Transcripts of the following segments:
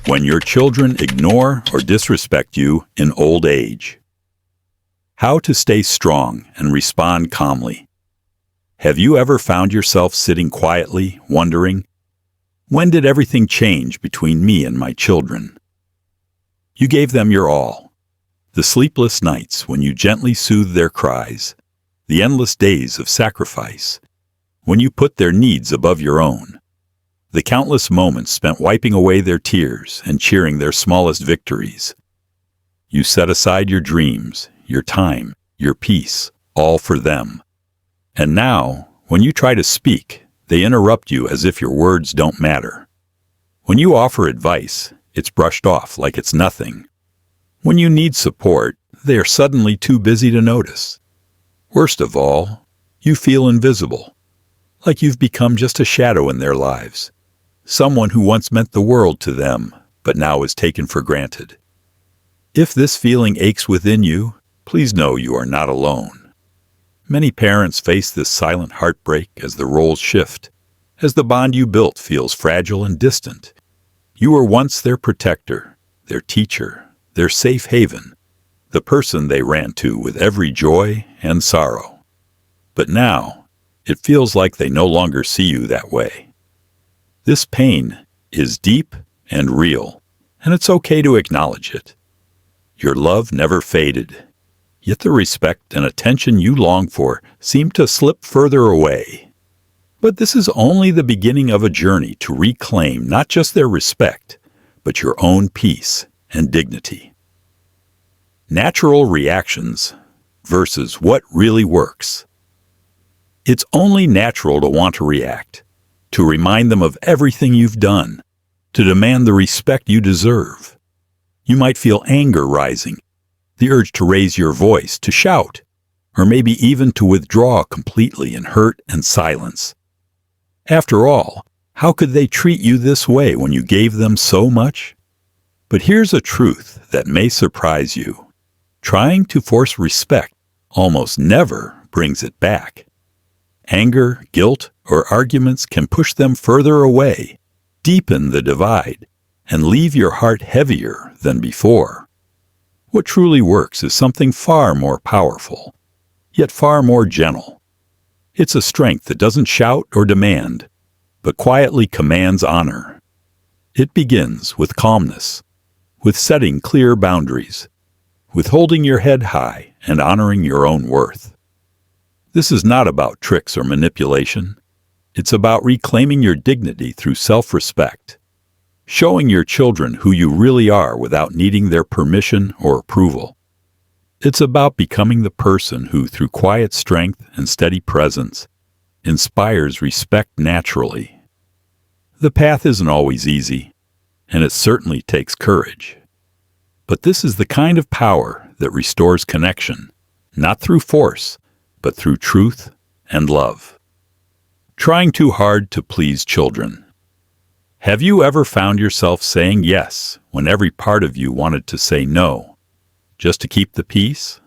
When your children ignore or disrespect you in old age. How to stay strong and respond calmly. Have you ever found yourself sitting quietly, wondering, when did everything change between me and my children? You gave them your all. The sleepless nights when you gently soothed their cries, the endless days of sacrifice, when you put their needs above your own, the countless moments spent wiping away their tears and cheering their smallest victories. You set aside your dreams, your time, your peace, all for them. And now, when you try to speak, they interrupt you as if your words don't matter. When you offer advice, it's brushed off like it's nothing. When you need support, they are suddenly too busy to notice. Worst of all, you feel invisible, like you've become just a shadow in their lives, someone who once meant the world to them, but now is taken for granted. If this feeling aches within you, please know you are not alone. Many parents face this silent heartbreak as the roles shift, as the bond you built feels fragile and distant. You were once their protector, their teacher, their safe haven, the person they ran to with every joy and sorrow. But now, it feels like they no longer see you that way. This pain is deep and real, and it's okay to acknowledge it. Your love never faded, yet the respect and attention you long for seem to slip further away. But this is only the beginning of a journey to reclaim not just their respect, but your own peace and dignity. Natural reactions versus what really works. It's only natural to want to react, to remind them of everything you've done, to demand the respect you deserve. You might feel anger rising, the urge to raise your voice, to shout, or maybe even to withdraw completely in hurt and silence. After all, how could they treat you this way when you gave them so much? But here's a truth that may surprise you. Trying to force respect almost never brings it back. Anger, guilt, or arguments can push them further away, deepen the divide, and leave your heart heavier than before. What truly works is something far more powerful, yet far more gentle. It's a strength that doesn't shout or demand, but quietly commands honor. It begins with calmness, with setting clear boundaries, with holding your head high and honoring your own worth. This is not about tricks or manipulation. It's about reclaiming your dignity through self-respect, showing your children who you really are without needing their permission or approval. It's about becoming the person who, through quiet strength and steady presence, inspires respect naturally. The path isn't always easy, and it certainly takes courage. But this is the kind of power that restores connection, not through force, but through truth and love. Trying too hard to please children. Have you ever found yourself saying yes when every part of you wanted to say no, just to keep the peace?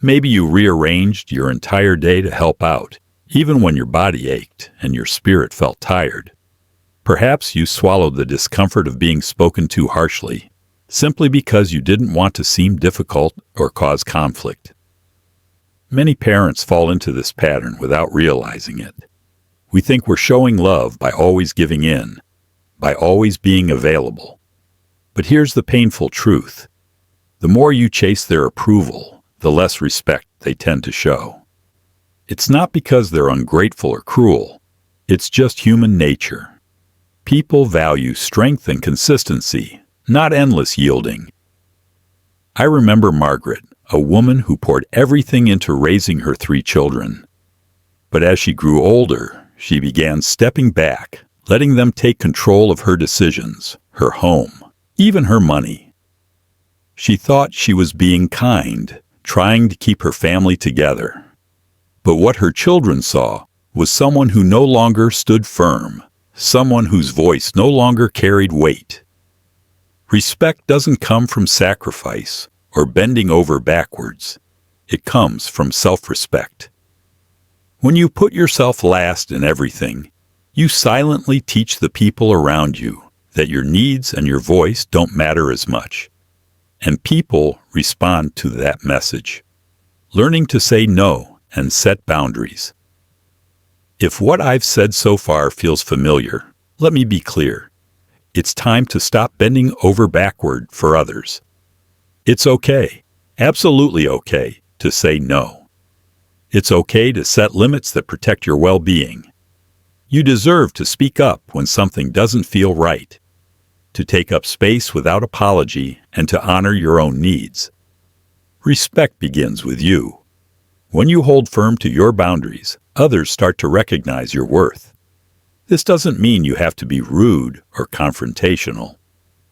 Maybe you rearranged your entire day to help out, even when your body ached and your spirit felt tired. Perhaps you swallowed the discomfort of being spoken to harshly, simply because you didn't want to seem difficult or cause conflict. Many parents fall into this pattern without realizing it. We think we're showing love by always giving in, by always being available. But here's the painful truth. The more you chase their approval, the less respect they tend to show. It's not because they're ungrateful or cruel. It's just human nature. People value strength and consistency, not endless yielding. I remember Margaret, a woman who poured everything into raising her 3 children. But as she grew older, she began stepping back, letting them take control of her decisions, her home, even her money. She thought she was being kind, trying to keep her family together. But what her children saw was someone who no longer stood firm, someone whose voice no longer carried weight. Respect doesn't come from sacrifice or bending over backwards. It comes from self-respect. When you put yourself last in everything, you silently teach the people around you that your needs and your voice don't matter as much. And people respond to that message. Learning to say no and set boundaries. If what I've said so far feels familiar, let me be clear. It's time to stop bending over backward for others. It's okay, absolutely okay, to say no. It's okay to set limits that protect your well-being. You deserve to speak up when something doesn't feel right, to take up space without apology, and to honor your own needs. Respect begins with you. When you hold firm to your boundaries, others start to recognize your worth. This doesn't mean you have to be rude or confrontational.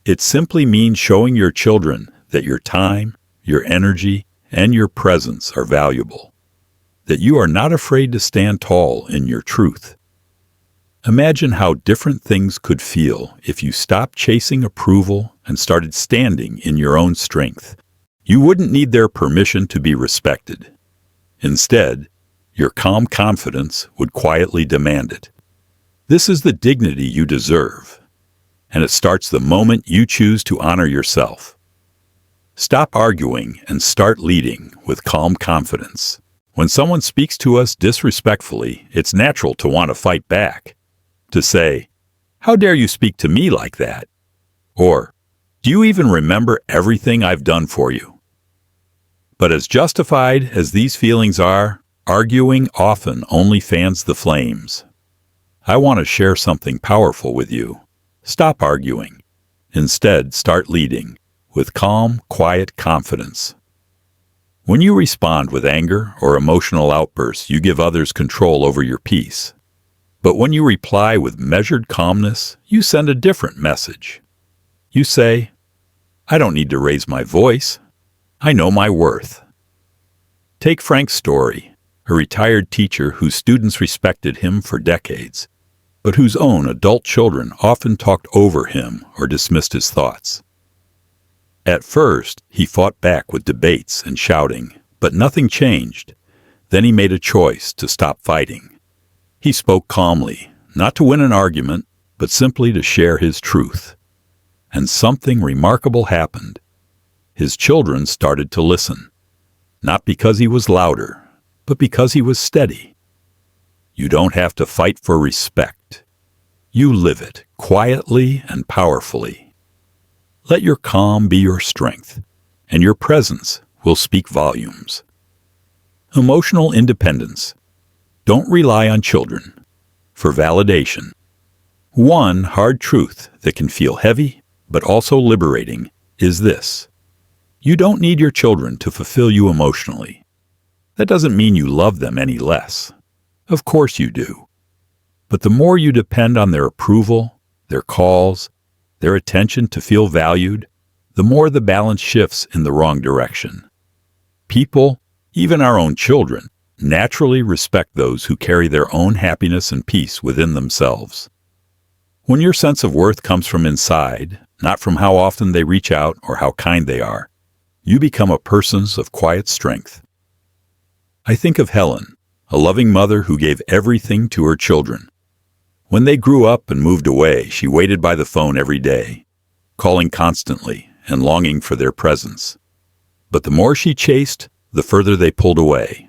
It simply means showing your children that your time, your energy, and your presence are valuable. That you are not afraid to stand tall in your truth. Imagine how different things could feel if you stopped chasing approval and started standing in your own strength. You wouldn't need their permission to be respected. Instead, your calm confidence would quietly demand it. This is the dignity you deserve, and it starts the moment you choose to honor yourself. Stop arguing and start leading with calm confidence. When someone speaks to us disrespectfully, it's natural to want to fight back. To say, "How dare you speak to me like that?" Or, "Do you even remember everything I've done for you?" But as justified as these feelings are, arguing often only fans the flames. I want to share something powerful with you. Stop arguing. Instead, start leading with calm, quiet confidence. When you respond with anger or emotional outbursts, you give others control over your peace. But when you reply with measured calmness, you send a different message. You say, "I don't need to raise my voice. I know my worth." Take Frank's story, a retired teacher whose students respected him for decades, but whose own adult children often talked over him or dismissed his thoughts. At first, he fought back with debates and shouting, but nothing changed. Then he made a choice to stop fighting. He spoke calmly, not to win an argument, but simply to share his truth. And something remarkable happened. His children started to listen, not because he was louder, but because he was steady. You don't have to fight for respect. You live it quietly and powerfully. Let your calm be your strength, and your presence will speak volumes. Emotional independence. Don't rely on children for validation. One hard truth that can feel heavy, but also liberating, is this. You don't need your children to fulfill you emotionally. That doesn't mean you love them any less. Of course you do. But the more you depend on their approval, their calls, their attention to feel valued, the more the balance shifts in the wrong direction. People, even our own children, naturally respect those who carry their own happiness and peace within themselves. When your sense of worth comes from inside, not from how often they reach out or how kind they are, you become a person of quiet strength. I think of Helen, a loving mother who gave everything to her children. When they grew up and moved away, she waited by the phone every day, calling constantly and longing for their presence. But the more she chased, the further they pulled away.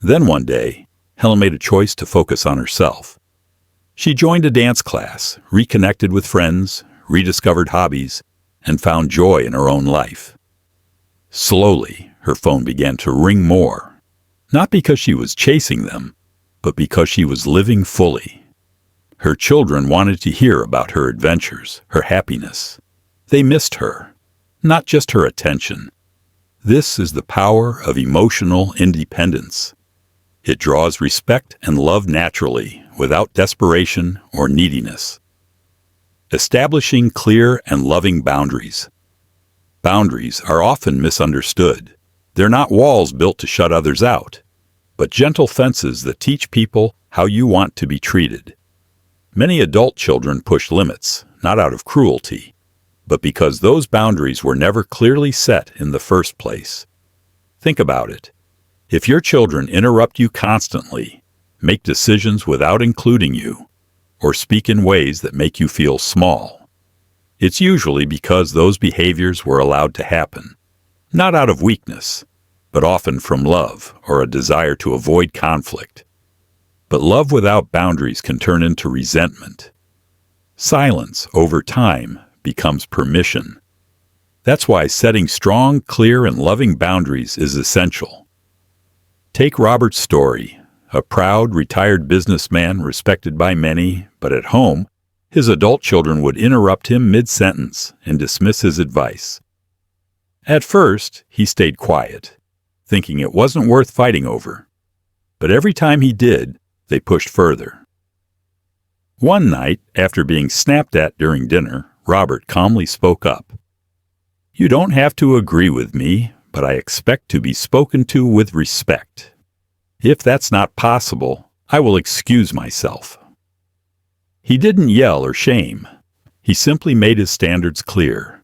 Then one day, Helen made a choice to focus on herself. She joined a dance class, reconnected with friends, rediscovered hobbies, and found joy in her own life. Slowly, her phone began to ring more, not because she was chasing them, but because she was living fully. Her children wanted to hear about her adventures, her happiness. They missed her, not just her attention. This is the power of emotional independence. It draws respect and love naturally, without desperation or neediness. Establishing clear and loving boundaries. Boundaries are often misunderstood. They're not walls built to shut others out, but gentle fences that teach people how you want to be treated. Many adult children push limits, not out of cruelty, but because those boundaries were never clearly set in the first place. Think about it. If your children interrupt you constantly, make decisions without including you, or speak in ways that make you feel small, it's usually because those behaviors were allowed to happen, not out of weakness, but often from love or a desire to avoid conflict. But love without boundaries can turn into resentment. Silence, over time, becomes permission. That's why setting strong, clear, and loving boundaries is essential. Take Robert's story, a proud, retired businessman respected by many, but at home, his adult children would interrupt him mid-sentence and dismiss his advice. At first, he stayed quiet, thinking it wasn't worth fighting over. But every time he did, they pushed further. One night, after being snapped at during dinner, Robert calmly spoke up. "You don't have to agree with me, but I expect to be spoken to with respect. If that's not possible, I will excuse myself." He didn't yell or shame. He simply made his standards clear.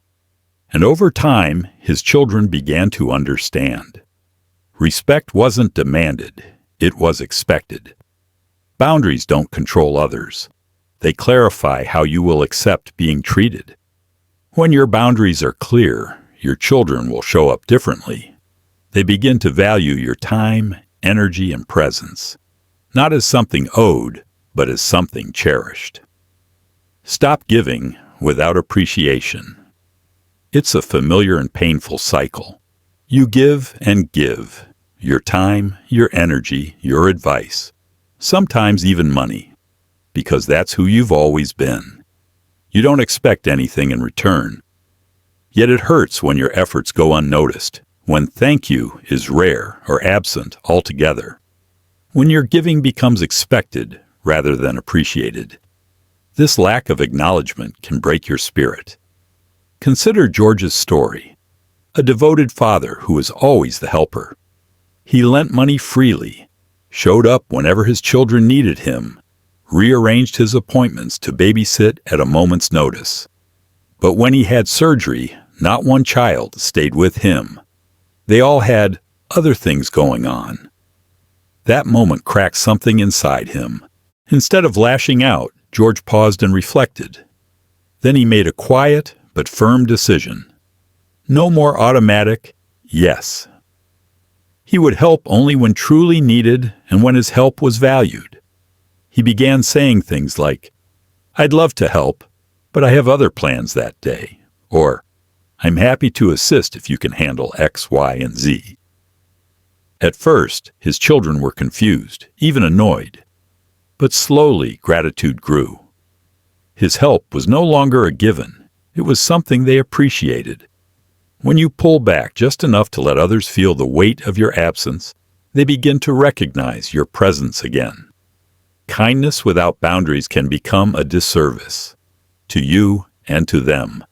And over time, his children began to understand. Respect wasn't demanded, it was expected. Boundaries don't control others. They clarify how you will accept being treated. When your boundaries are clear, your children will show up differently. They begin to value your time, energy, and presence, not as something owed, but as something cherished. Stop giving without appreciation. It's a familiar and painful cycle. You give and give, your time, your energy, your advice, sometimes even money, because that's who you've always been. You don't expect anything in return. Yet it hurts when your efforts go unnoticed, when thank you is rare or absent altogether, when your giving becomes expected rather than appreciated. This lack of acknowledgement can break your spirit. Consider George's story, a devoted father who was always the helper. He lent money freely, showed up whenever his children needed him, rearranged his appointments to babysit at a moment's notice. But when he had surgery, not one child stayed with him. They all had other things going on. That moment cracked something inside him. Instead of lashing out, George paused and reflected. Then he made a quiet but firm decision. No more automatic yes. He would help only when truly needed and when his help was valued. He began saying things like, "I'd love to help, but I have other plans that day," or "I'm happy to assist if you can handle X, Y, and Z." At first, his children were confused, even annoyed. But slowly, gratitude grew. His help was no longer a given. It was something they appreciated. When you pull back just enough to let others feel the weight of your absence, they begin to recognize your presence again. Kindness without boundaries can become a disservice to you and to them.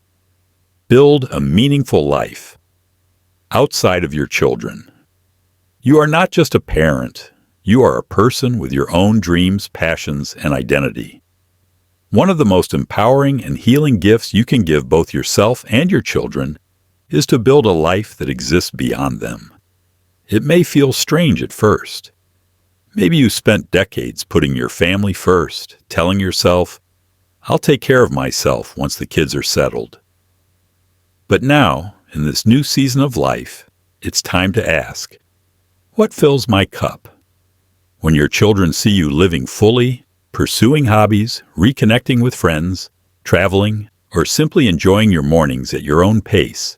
Build a meaningful life outside of your children. You are not just a parent. You are a person with your own dreams, passions, and identity. One of the most empowering and healing gifts you can give both yourself and your children is to build a life that exists beyond them. It may feel strange at first. Maybe you spent decades putting your family first, telling yourself, "I'll take care of myself once the kids are settled." But now, in this new season of life, it's time to ask, what fills my cup? When your children see you living fully, pursuing hobbies, reconnecting with friends, traveling, or simply enjoying your mornings at your own pace,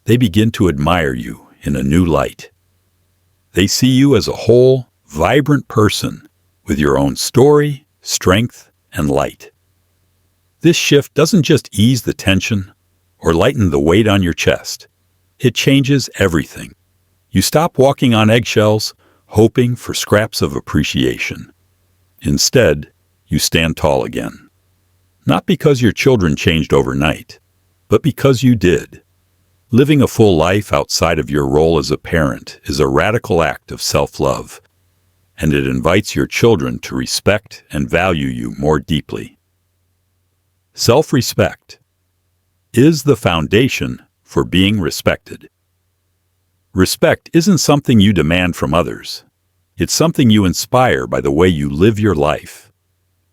they begin to admire you in a new light. They see you as a whole, vibrant person with your own story, strength, and light. This shift doesn't just ease the tension or lighten the weight on your chest. It changes everything. You stop walking on eggshells, hoping for scraps of appreciation. Instead, you stand tall again. Not because your children changed overnight, but because you did. Living a full life outside of your role as a parent is a radical act of self-love, and it invites your children to respect and value you more deeply. Self-respect is the foundation for being respected. Respect isn't something you demand from others. It's something you inspire by the way you live your life.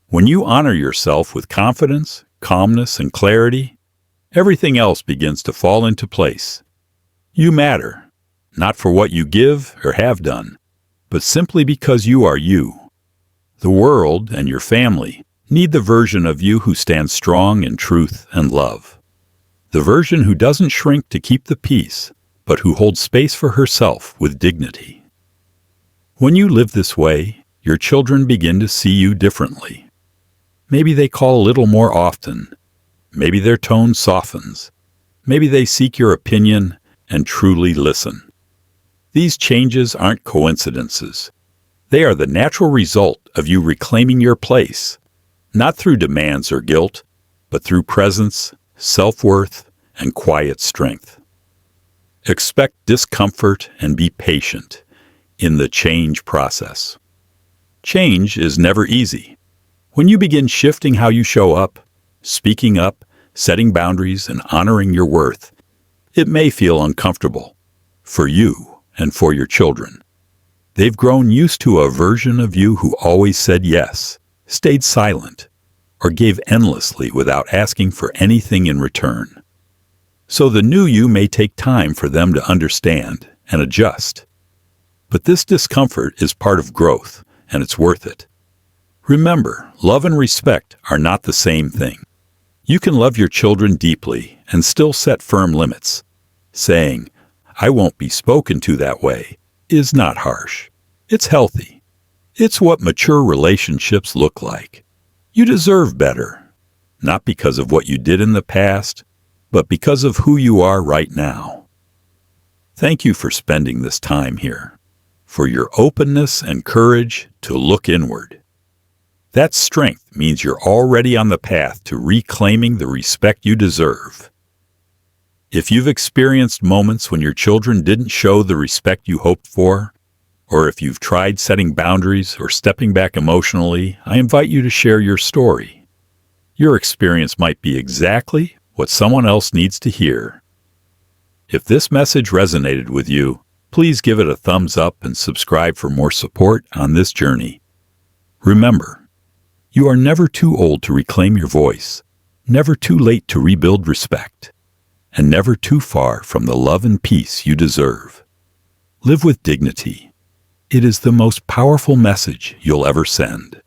When you honor yourself with confidence, calmness, and clarity, everything else begins to fall into place. You matter, not for what you give or have done, but simply because you are you. The world and your family need the version of you who stands strong in truth and love. The version who doesn't shrink to keep the peace, but who holds space for herself with dignity. When you live this way, your children begin to see you differently. Maybe they call a little more often. Maybe their tone softens. Maybe they seek your opinion and truly listen. These changes aren't coincidences. They are the natural result of you reclaiming your place, not through demands or guilt, but through presence, self-worth, and quiet strength. Expect discomfort and be patient in the change process. Change is never easy. When you begin shifting how you show up, speaking up, setting boundaries, and honoring your worth, it may feel uncomfortable for you and for your children. They've grown used to a version of you who always said yes, stayed silent, or gave endlessly without asking for anything in return. So the new you may take time for them to understand and adjust. But this discomfort is part of growth, and it's worth it. Remember, love and respect are not the same thing. You can love your children deeply and still set firm limits. Saying, "I won't be spoken to that way," is not harsh. It's healthy. It's what mature relationships look like. You deserve better, not because of what you did in the past, but because of who you are right now. Thank you for spending this time here, for your openness and courage to look inward. That strength means you're already on the path to reclaiming the respect you deserve. If you've experienced moments when your children didn't show the respect you hoped for, or if you've tried setting boundaries or stepping back emotionally, I invite you to share your story. Your experience might be exactly what someone else needs to hear. If this message resonated with you, please give it a thumbs up and subscribe for more support on this journey. Remember, you are never too old to reclaim your voice, never too late to rebuild respect, and never too far from the love and peace you deserve. Live with dignity. It is the most powerful message you'll ever send.